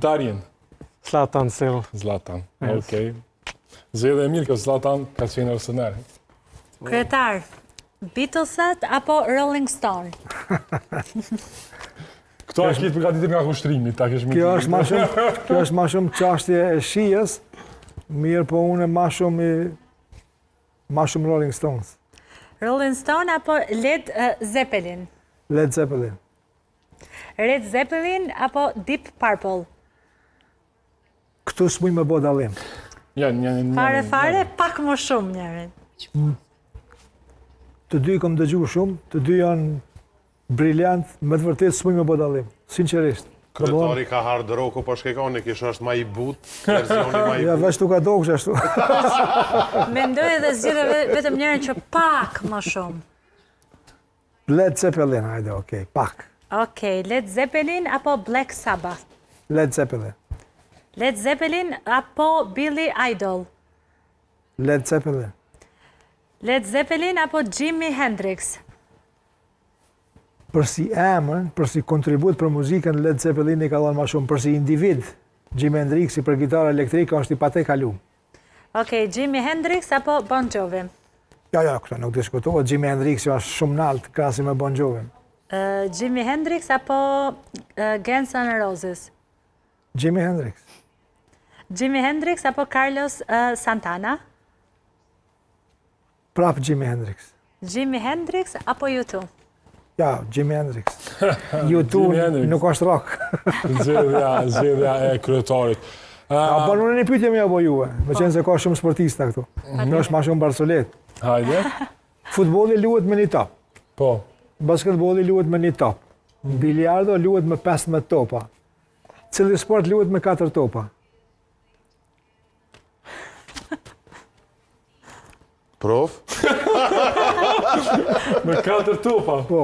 Darjen. Zlatan Sel. Zlatan, okej. Zgjedhje e mirë kjo Zlatan ka qenë arsenar. Kryetar, Beatleset apo Rolling Stone? Këto është kitë përgatitur nga kushtrimi, ta kesh Kjo është ma shumë çështje e shijes, mirë po unë ma shumë Rolling Stones. Rolling Stone apo Led Zeppelin? Led Zeppelin. Led Zeppelin apo Deep Purple? Këtu s'muj me bo dallim. Fare, pak më shumë njërin. Të dy kom dëgju shumë, të dy janë briljant, me të vërtet s'muj me bo dallim, sinqerisht. Kryetari ka hard rock, po shkekoni, kishë është ma i but, versioni ma i Ja, but. veç tu ka dogë ashtu. Mendoj edhe zgjidhe vetëm njërin që pak më shumë. Led Zeppelin, hajde, okej, pak. Okej, Led Zeppelin apo Black Sabbath? Led Zeppelin. Led Zeppelin apo Billy Idol? Led Zeppelin. Led Zeppelin apo Jimi Hendrix? Për si emër, për si kontribut për muzikën, Led Zeppelin i ka dhënë ma shumë, për si individ, Jimi Hendrix për gitarë elektrike është i pate kalu. Okej, Jimi Hendrix apo Bon Jovi? Ja, këto nuk diskutohet, Jimi Hendrix është shumë nalt, krasi me Bon Jovi. Jimi Hendrix apo Guns N' Roses? Jimi Hendrix. Jimi Hendrix apo Carlos Santana? Prap Jimi Hendrix. Jimi Hendrix apo U2? Ja, Jimi Hendrix. Jimi U2 Hendrix. nuk është rock. Zgjedhja e kryetarit. A po në një pyetje me apo juve, me qenë se ka shumë sportista këtu. Në është ma shumë Barsolet. Hajde. Futbolli luhet me një top. Po. Basketbolli luhet me një top. Biliardo luhet me 15 topa. Cili sport luhet me 4 topa? Prof? Me 4 topa. Po.